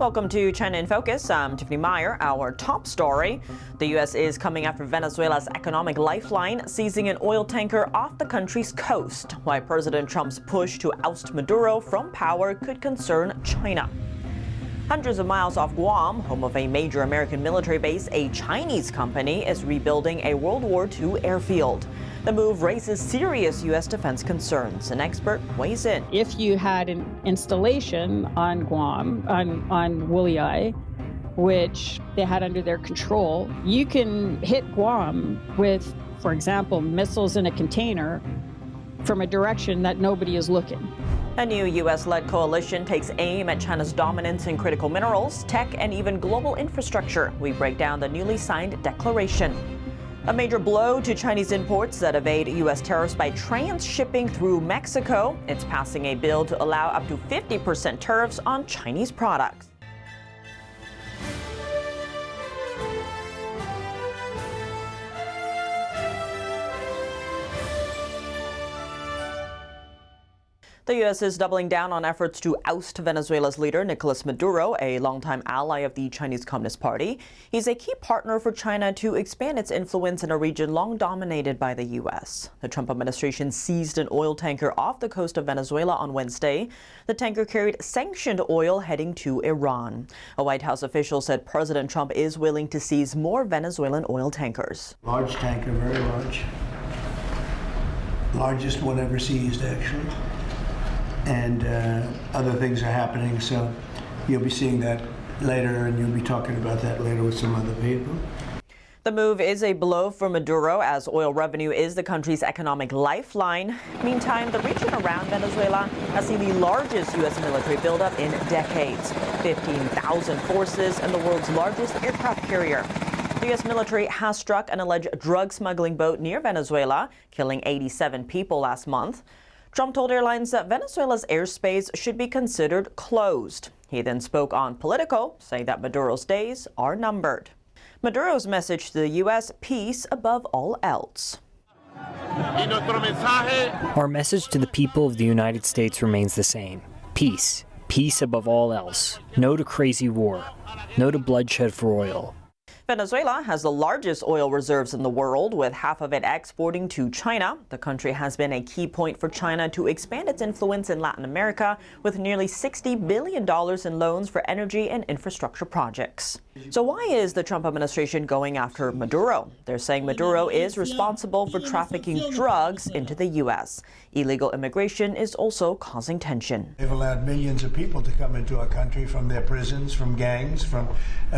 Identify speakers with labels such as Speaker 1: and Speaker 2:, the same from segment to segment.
Speaker 1: Welcome to China in Focus. I'm Tiffany Meyer. Our top story: the U.S. is coming after Venezuela's economic lifeline, seizing an oil tanker off the country's coast. Why President Trump's push to oust Maduro from power could concern China. Hundreds of miles off Guam, home of a major American military base, a Chinese company is rebuilding a World War II airfield. The move raises serious U.S. defense concerns. An expert weighs in.
Speaker 2: If you had an installation on Guam, on WWII, which they had under their control, you can hit Guam with, for example, missiles in a container from a direction that nobody is looking.
Speaker 1: A new U.S.-led coalition takes aim at China's dominance in critical minerals, tech, and even global infrastructure. We break down the newly signed declaration. A major blow to Chinese imports that evade U.S. tariffs by transshipping through Mexico. It's passing a bill to allow up to 50% tariffs on Chinese products. The U.S. is doubling down on efforts to oust Venezuela's leader, Nicolas Maduro, a longtime ally of the Chinese Communist Party. He's a key partner for China to expand its influence in a region long dominated by the U.S. The Trump administration seized an oil tanker off the coast of Venezuela on Wednesday. The tanker carried sanctioned oil heading to Iran. A White House official said President Trump is willing to seize more Venezuelan oil tankers.
Speaker 3: Large tanker, very large. Largest one ever seized, actually. And other things are happening, so you'll be seeing that later, and you'll be talking about that later with some other people.
Speaker 1: The move is a blow for Maduro, as oil revenue is the country's economic lifeline. Meantime, the region around Venezuela has seen the largest U.S. military buildup in decades. 15,000 forces and the world's largest aircraft carrier. The U.S. military has struck an alleged drug smuggling boat near Venezuela, killing 87 people last month. Trump told airlines that Venezuela's airspace should be considered closed. He then spoke on Politico, saying that Maduro's days are numbered. Maduro's message to the U.S.: peace above all else.
Speaker 4: Our message to the people of the United States remains the same. Peace. Peace above all else. No to crazy war. No to bloodshed for oil.
Speaker 1: Venezuela has the largest oil reserves in the world, with half of it exporting to China. The country has been a key point for China to expand its influence in Latin America, with nearly $60 billion in loans for energy and infrastructure projects. So why is the Trump administration going after Maduro? They're saying Maduro is responsible for trafficking drugs into the U.S. Illegal immigration is also causing tension.
Speaker 3: They've allowed millions of people to come into our country from their prisons, from gangs, from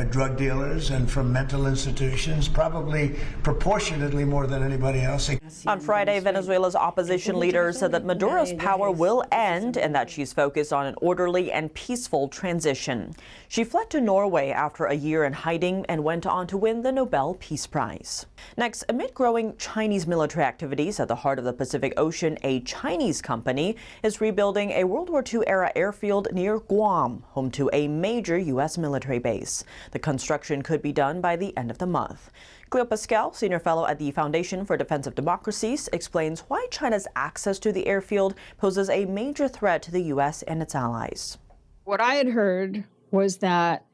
Speaker 3: drug dealers, and from mental institutions, probably proportionately more than anybody else.
Speaker 1: On Friday, Venezuela's opposition leader said that Maduro's power will end and that she's focused on an orderly and peaceful transition. She fled to Norway after a year in hiding and went on to win the Nobel Peace Prize. Next, amid growing Chinese military activities at the heart of the Pacific Ocean, a Chinese company is rebuilding a World War II-era airfield near Guam, home to a major U.S. military base. The construction could be done by the end of the month. Cleo Paskal, senior fellow at the Foundation for Defense of Democracies, explains why China's access to the airfield poses a major threat to the U.S. and its allies.
Speaker 2: What I had heard was that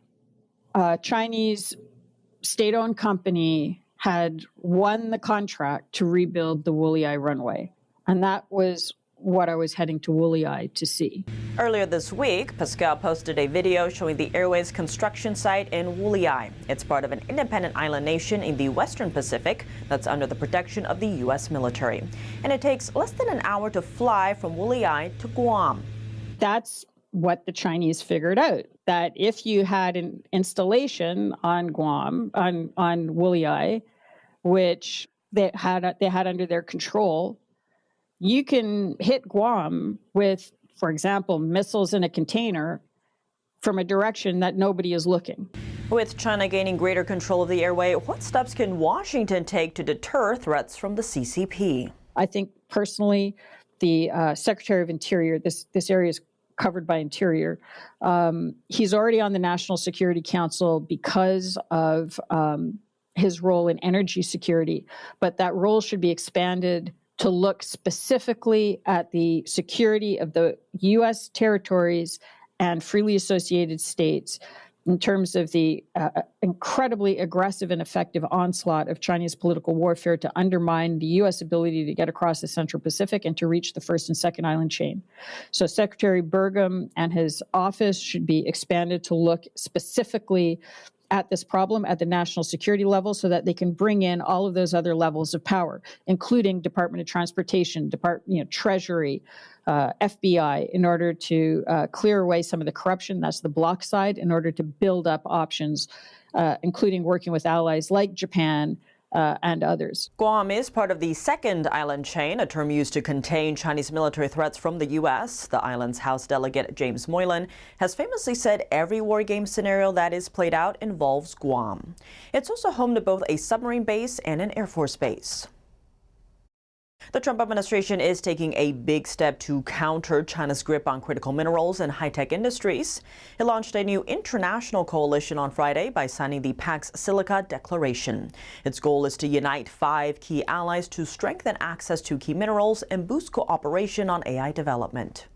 Speaker 2: a Chinese state-owned company had won the contract to rebuild the WWII runway, and that was what I was heading to WWII to see.
Speaker 1: Earlier this week, Paskal posted a video showing the airway's construction site in WWII. It's part of an independent island nation in the Western Pacific that's under the protection of the U.S. military. And it takes less than an hour to fly from WWII to Guam.
Speaker 2: That's what the Chinese figured out, that if you had an installation on Guam, on WWII, which they had under their control, you can hit Guam with, for example, missiles in a container from a direction that nobody is looking.
Speaker 1: With China gaining greater control of the airway, what steps can Washington take to deter threats from the CCP?
Speaker 2: I think personally, the Secretary of Interior, this area is covered by Interior. He's already on the National Security Council because of his role in energy security, but that role should be expanded to look specifically at the security of the U.S. territories and freely associated states in terms of the incredibly aggressive and effective onslaught of Chinese political warfare to undermine the U.S. ability to get across the Central Pacific and to reach the first and second island chain. So Secretary Burgum and his office should be expanded to look specifically at this problem at the national security level so that they can bring in all of those other levels of power, including Department of Transportation, Treasury, FBI, in order to clear away some of the corruption, that's the block side, in order to build up options, including working with allies like Japan, and others.
Speaker 1: Guam is part of the second island chain, a term used to contain Chinese military threats from the U.S. The island's House Delegate James Moylan has famously said every war game scenario that is played out involves Guam. It's also home to both a submarine base and an Air Force base. The Trump administration is taking a big step to counter China's grip on critical minerals and high-tech industries. It launched a new international coalition on Friday by signing the Pax Silica Declaration. Its goal is to unite 5 key allies to strengthen access to key minerals and boost cooperation on AI development.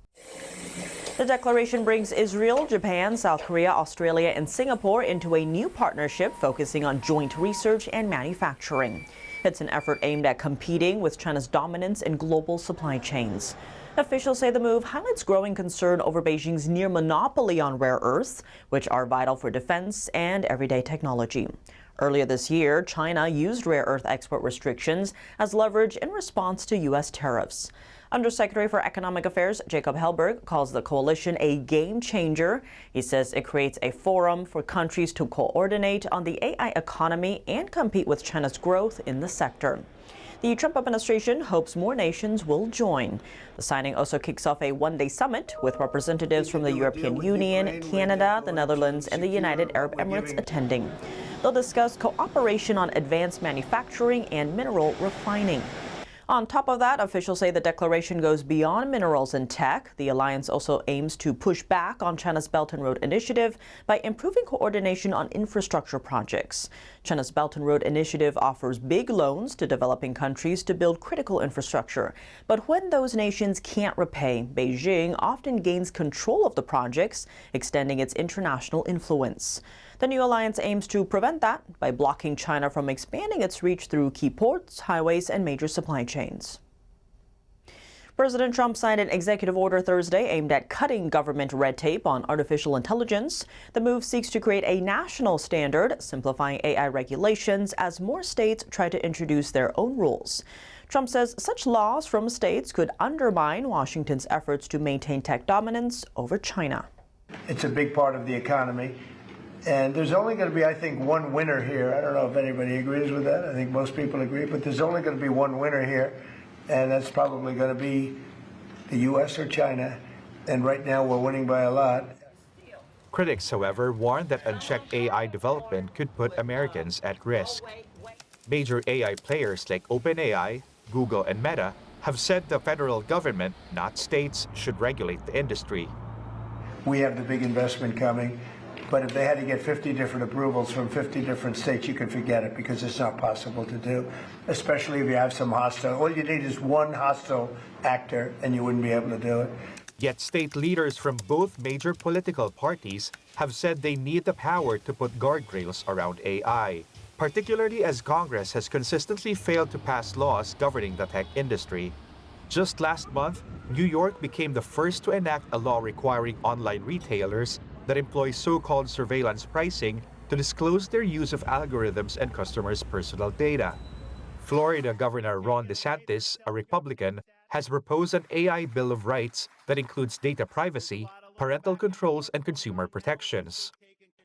Speaker 1: The declaration brings Israel, Japan, South Korea, Australia, and Singapore into a new partnership focusing on joint research and manufacturing. It's an effort aimed at competing with China's dominance in global supply chains. Officials say the move highlights growing concern over Beijing's near monopoly on rare earths, which are vital for defense and everyday technology. Earlier this year, China used rare earth export restrictions as leverage in response to U.S. tariffs. Undersecretary for Economic Affairs Jacob Hellberg calls the coalition a game changer. He says it creates a forum for countries to coordinate on the AI economy and compete with China's growth in the sector. The Trump administration hopes more nations will join. The signing also kicks off a one-day summit with representatives from the European Union, Canada, the Netherlands, and the United Arab Emirates attending. They'll discuss cooperation on advanced manufacturing and mineral refining. On top of that, officials say the declaration goes beyond minerals and tech. The alliance also aims to push back on China's Belt and Road Initiative by improving coordination on infrastructure projects. China's Belt and Road Initiative offers big loans to developing countries to build critical infrastructure. But when those nations can't repay, Beijing often gains control of the projects, extending its international influence. The new alliance aims to prevent that by blocking China from expanding its reach through key ports, highways, and major supply chains. President Trump signed an executive order Thursday aimed at cutting government red tape on artificial intelligence. The move seeks to create a national standard, simplifying AI regulations as more states try to introduce their own rules. Trump says such laws from states could undermine Washington's efforts to maintain tech dominance over China.
Speaker 3: It's a big part of the economy. And there's only going to be, I think, one winner here. I don't know if anybody agrees with that. I think most people agree, but there's only going to be one winner here, and that's probably going to be the U.S. or China. And right now, we're winning by a lot.
Speaker 5: Critics, however, warn that unchecked AI development could put Americans at risk. Major AI players like OpenAI, Google, and Meta have said the federal government, not states, should regulate the industry.
Speaker 3: We have the big investment coming. But if they had to get 50 different approvals from 50 different states, you can forget it because it's not possible to do, especially if you have some hostile. All you need is one hostile actor and you wouldn't be able to do it.
Speaker 5: Yet state leaders from both major political parties have said they need the power to put guardrails around AI, particularly as Congress has consistently failed to pass laws governing the tech industry. Just last month, New York became the first to enact a law requiring online retailers that employ so-called surveillance pricing to disclose their use of algorithms and customers' personal data. Florida Governor Ron DeSantis, a Republican, has proposed an AI Bill of Rights that includes data privacy, parental controls, and consumer protections.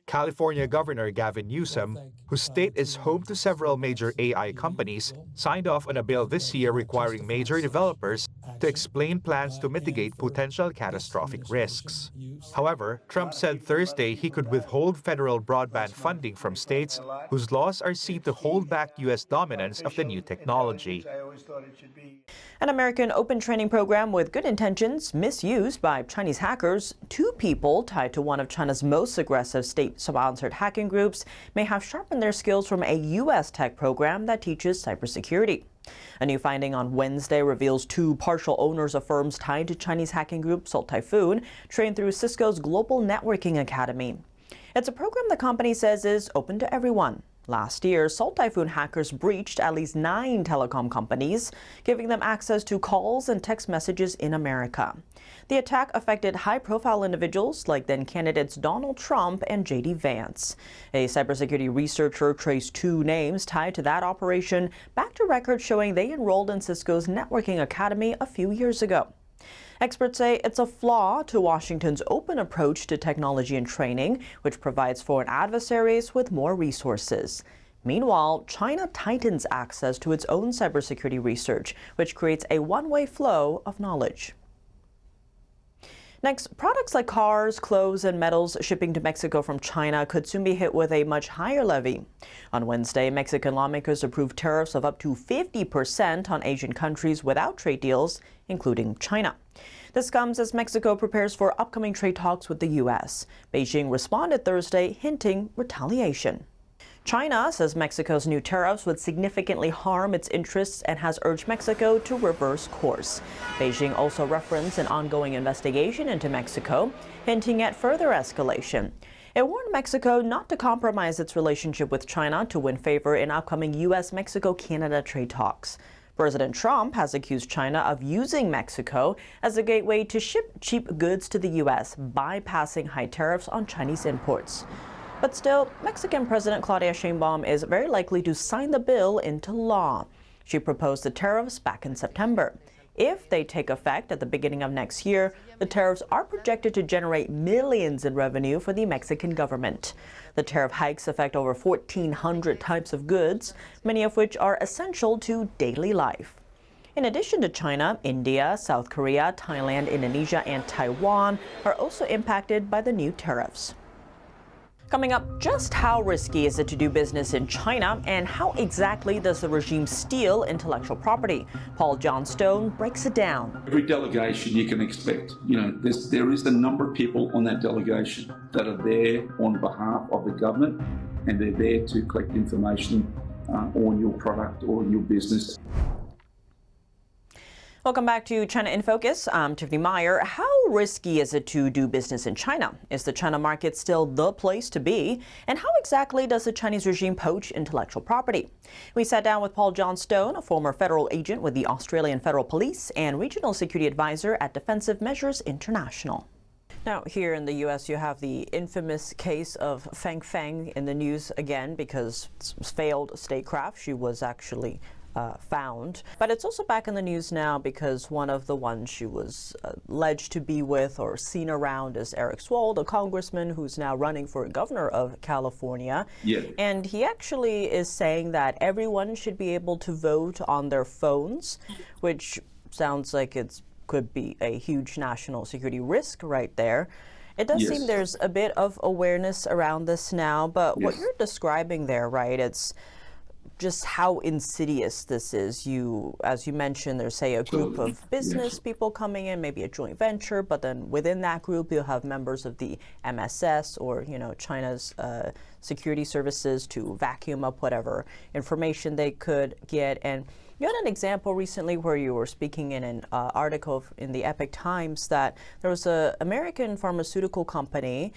Speaker 5: California Governor Gavin Newsom, whose state is home to several major AI companies, signed off on a bill this year requiring major developers to explain plans to mitigate potential catastrophic risks. However, Trump said Thursday he could withhold federal broadband funding from states whose laws are seen to hold back U.S. dominance of the new technology.
Speaker 1: An American open training program with good intentions misused by Chinese hackers. 2 people tied to one of China's most aggressive state-sponsored hacking groups may have sharpened their skills from a U.S. tech program that teaches cybersecurity. A new finding on Wednesday reveals two partial owners of firms tied to Chinese hacking group Typhoon, trained through Cisco's Global Networking Academy. It's a program the company says is open to everyone. Last year, Typhoon hackers breached at least 9 telecom companies, giving them access to calls and text messages in America. The attack affected high-profile individuals like then-candidates Donald Trump and J.D. Vance. A cybersecurity researcher traced 2 names tied to that operation back to records showing they enrolled in Cisco's Networking Academy a few years ago. Experts say it's a flaw to Washington's open approach to technology and training, which provides foreign adversaries with more resources. Meanwhile, China tightens access to its own cybersecurity research, which creates a one-way flow of knowledge. Next, products like cars, clothes, and metals shipping to Mexico from China could soon be hit with a much higher levy. On Wednesday, Mexican lawmakers approved tariffs of up to 50% on Asian countries without trade deals, including China. This comes as Mexico prepares for upcoming trade talks with the U.S. Beijing responded Thursday, hinting retaliation. China says Mexico's new tariffs would significantly harm its interests and has urged Mexico to reverse course. Beijing also referenced an ongoing investigation into Mexico, hinting at further escalation. It warned Mexico not to compromise its relationship with China to win favor in upcoming U.S.-Mexico-Canada trade talks. President Trump has accused China of using Mexico as a gateway to ship cheap goods to the U.S., bypassing high tariffs on Chinese imports. But still, Mexican President Claudia Sheinbaum is very likely to sign the bill into law. She proposed the tariffs back in September. If they take effect at the beginning of next year, the tariffs are projected to generate millions in revenue for the Mexican government. The tariff hikes affect over 1,400 types of goods, many of which are essential to daily life. In addition to China, India, South Korea, Thailand, Indonesia, and Taiwan are also impacted by the new tariffs. Coming up, just how risky is it to do business in China, and how exactly does the regime steal intellectual property? Paul Johnstone breaks it down.
Speaker 6: Every delegation you can expect, there is the number of people on that delegation that are there on behalf of the government, and they're there to collect information on your product or your business.
Speaker 1: Welcome back to China in Focus. I'm Tiffany Meyer. How risky is it to do business in China? Is the China market still the place to be? And how exactly does the Chinese regime poach intellectual property? We sat down with Paul Johnstone, a former federal agent with the Australian Federal Police and regional security advisor at Defensive Measures International. Now, here in the U.S., you have the infamous case of Fang Feng in the news again because it's failed statecraft. She was actually found. But it's also back in the news now because one of the ones she was alleged to be with or seen around is Eric Swold, a congressman who's now running for governor of California.
Speaker 6: Yeah.
Speaker 1: And he actually is saying that everyone should be able to vote on their phones, which sounds like it could be a huge national security risk right there. It does seem there's a bit of awareness around this now, but what you're describing there, right, it's just how insidious this is. As you mentioned, there's, say, a group of business people coming in, maybe a joint venture, but then within that group, you'll have members of the MSS or, China's security services to vacuum up whatever information they could get. And you had an example recently where you were speaking in an article in the Epoch Times that there was an American pharmaceutical company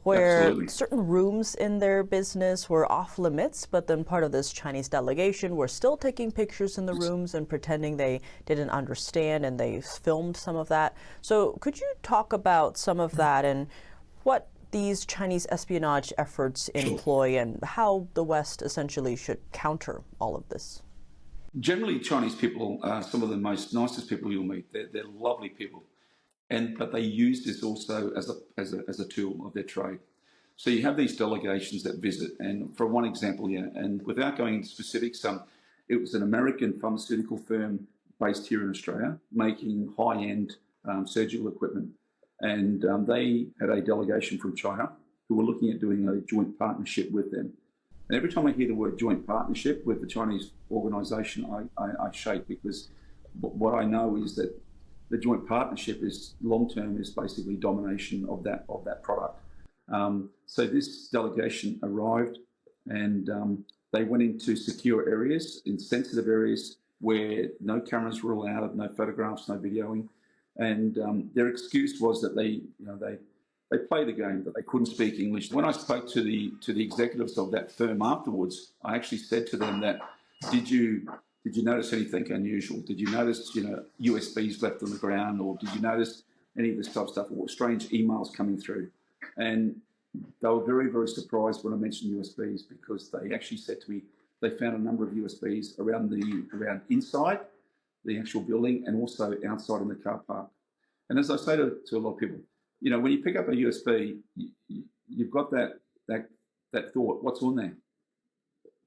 Speaker 1: where certain rooms in their business were off limits, but then part of this Chinese delegation were still taking pictures in the rooms and pretending they didn't understand, and they filmed some of that. So could you talk about some of that and what these Chinese espionage efforts employ and how the West essentially should counter all of this?
Speaker 6: Generally, Chinese people are some of the nicest people you'll meet. They're lovely people. But they use this also as a tool of their trade. So you have these delegations that visit, and for one example, and without going into specifics, it was an American pharmaceutical firm based here in Australia making high-end surgical equipment, and they had a delegation from China who were looking at doing a joint partnership with them. And every time I hear the word joint partnership with the Chinese organisation, I shake, because what I know is that the joint partnership is long-term, is basically domination of that product. So this delegation arrived, and they went into secure areas, in sensitive areas, where no cameras were allowed, no photographs, no videoing, and their excuse was that they play the game, that they couldn't speak English. When I spoke to the executives of that firm afterwards, I actually said to them that, did you notice anything unusual? Did you notice, USBs left on the ground, or did you notice any of this type of stuff, or strange emails coming through? And they were very, very surprised when I mentioned USBs, because they actually said to me they found a number of USBs around inside the actual building and also outside in the car park. And as I say to a lot of people, when you pick up a USB, you've got that thought, what's on there?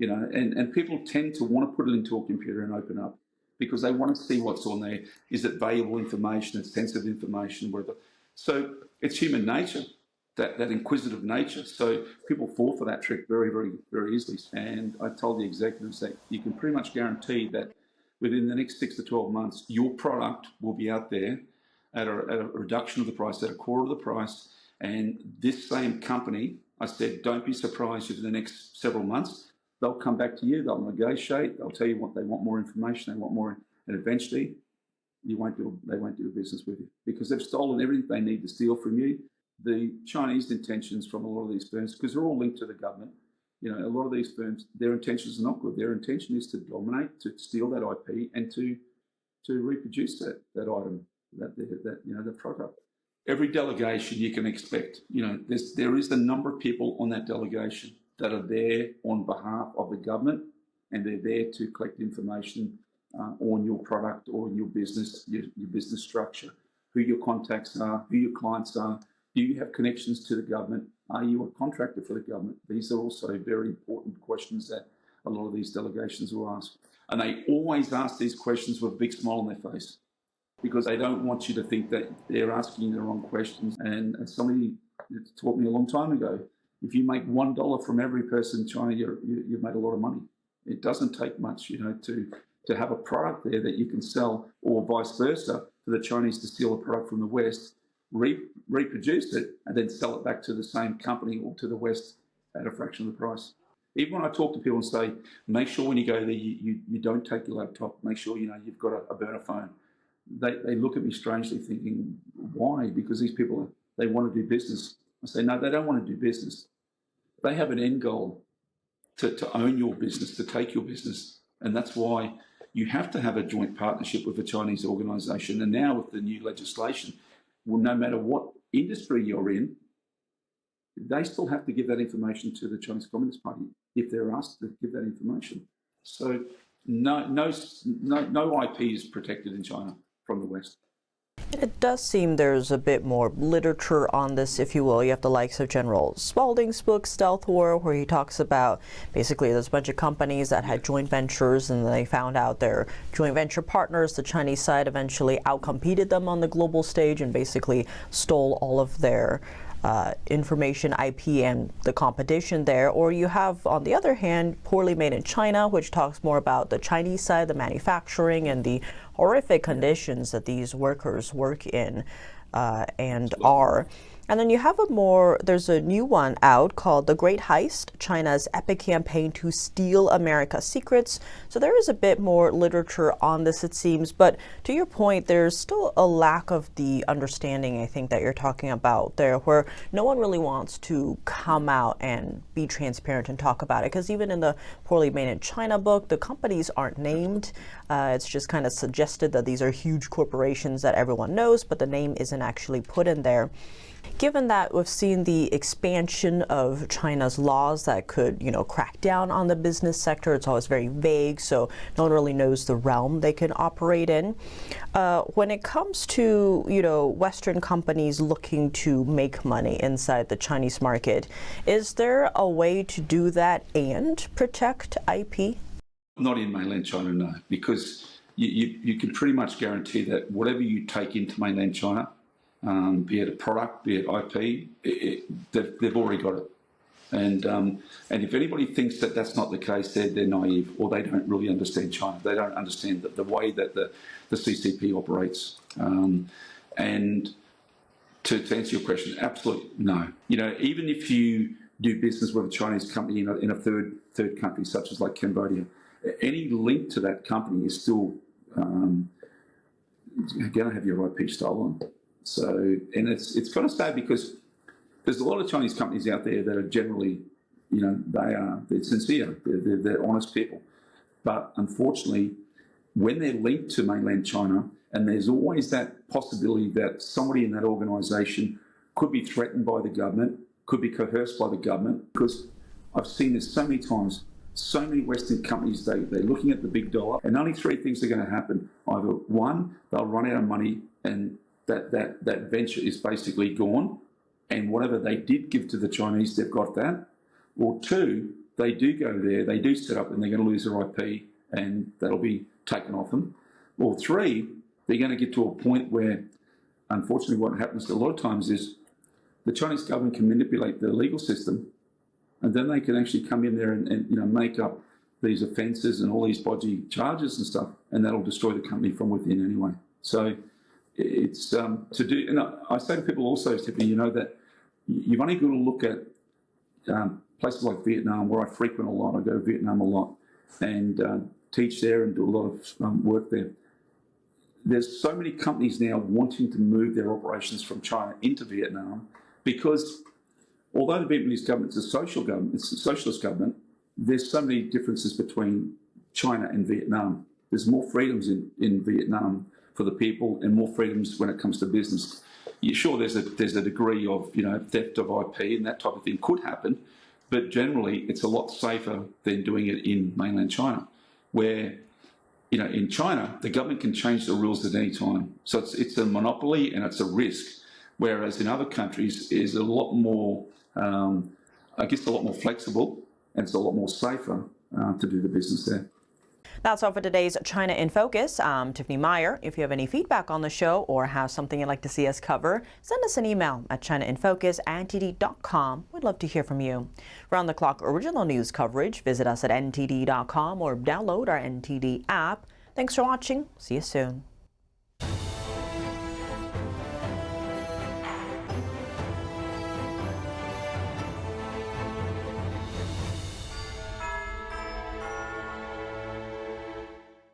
Speaker 6: And people tend to want to put it into a computer and open up because they want to see what's on there. Is it valuable information? It's sensitive information, whatever. So it's human nature, that inquisitive nature. So people fall for that trick very, very, very easily. And I told the executives that you can pretty much guarantee that within the next 6 to 12 months, your product will be out there at a reduction of the price, at a quarter of the price. And this same company, I said, don't be surprised if in the next several months, they'll come back to you, they'll negotiate, they'll tell you what they want, more information, they want more, and eventually they won't do business with you because they've stolen everything they need to steal from you. The Chinese intentions from a lot of these firms, because they're all linked to the government, a lot of these firms, their intentions are not good. Their intention is to dominate, to steal that IP, and to reproduce that item, the product. Every delegation you can expect, there is the number of people on that delegation that are there on behalf of the government, and they're there to collect information on your product or your business, your business structure, who your contacts are, who your clients are. Do you have connections to the government? Are you a contractor for the government? These are also very important questions that a lot of these delegations will ask. And they always ask these questions with a big smile on their face because they don't want you to think that they're asking you the wrong questions. And somebody taught me a long time ago, if you make $1 from every person in China, you've made a lot of money. It doesn't take much, to have a product there that you can sell, or vice versa, for the Chinese to steal a product from the West, reproduce it, and then sell it back to the same company or to the West at a fraction of the price. Even when I talk to people and say, make sure when you go there, you don't take your laptop, make sure you've got a burner phone. They look at me strangely thinking, why? Because these people, they want to do business. I say, no, they don't want to do business. They have an end goal to own your business, to take your business. And that's why you have to have a joint partnership with a Chinese organisation. And now with the new legislation, well, no matter what industry you're in, they still have to give that information to the Chinese Communist Party if they're asked to give that information. So no IP is protected in China from the West.
Speaker 1: It does seem there's a bit more literature on this, if you will. You have the likes of General Spaulding's book, Stealth War, where he talks about basically there's a bunch of companies that had joint ventures and they found out their joint venture partners, the Chinese side, eventually outcompeted them on the global stage and basically stole all of their information, IP, and the competition there. Or you have, on the other hand, Poorly Made in China, which talks more about the Chinese side, the manufacturing, and the horrific conditions that these workers work in and are. And then you have there's a new one out called The Great Heist, China's Epic Campaign to Steal America's Secrets. So there is a bit more literature on this, it seems. But to your point, there's still a lack of the understanding, I think, that you're talking about there, where no one really wants to come out and be transparent and talk about it. Because even in the Poorly Made in China book, the companies aren't named. It's just kind of suggested that these are huge corporations that everyone knows, but the name isn't actually put in there. Given that we've seen the expansion of China's laws that could, crack down on the business sector, it's always very vague, so no one really knows the realm they can operate in. When it comes to, Western companies looking to make money inside the Chinese market, is there a way to do that and protect IP?
Speaker 6: Not in mainland China, no, because you can pretty much guarantee that whatever you take into mainland China, be it a product, be it IP, they've already got it. And if anybody thinks that that's not the case, they're naive, or they don't really understand China. They don't understand the way that the CCP operates. And to answer your question, absolutely no. Even if you do business with a Chinese company in a third country, such as like Cambodia, any link to that company is still going to have your IP stolen. So, and it's kind of sad because there's a lot of Chinese companies out there that are generally, they're sincere, they're honest people. But unfortunately, when they're linked to mainland China, and there's always that possibility that somebody in that organisation could be threatened by the government, could be coerced by the government, because I've seen this so many times. So many Western companies, they're looking at the big dollar, and only three things are going to happen. Either one, they'll run out of money, and that venture is basically gone, and whatever they did give to the Chinese, they've got that. Or two, they do go there, they do set up, and they're going to lose their IP, and that'll be taken off them. Or three, they're going to get to a point where, unfortunately, what happens a lot of times is the Chinese government can manipulate the legal system, and then they can actually come in there and make up these offences and all these dodgy charges and stuff, and that'll destroy the company from within anyway. So it's to do. And I say to people also, Tiffany, that you've only got to look at places like Vietnam, where I frequent a lot. I go to Vietnam a lot and teach there and do a lot of work there. There's so many companies now wanting to move their operations from China into Vietnam because although the Vietnamese government is a social government, it's a socialist government, there's so many differences between China and Vietnam. There's more freedoms in Vietnam for the people and more freedoms when it comes to business. Sure, there's a degree of theft of IP and that type of thing could happen, but generally it's a lot safer than doing it in mainland China, where in China the government can change the rules at any time. So it's a monopoly and it's a risk, whereas in other countries is a lot more, a lot more flexible, and it's a lot more safer to do the business there.
Speaker 1: That's all for today's China in Focus. I'm Tiffany Meyer. If you have any feedback on the show or have something you'd like to see us cover, send us an email at chinainfocus@ntd.com. We'd love to hear from you. Round-the-clock original news coverage, visit us at ntd.com or download our NTD app. Thanks for watching. See you soon.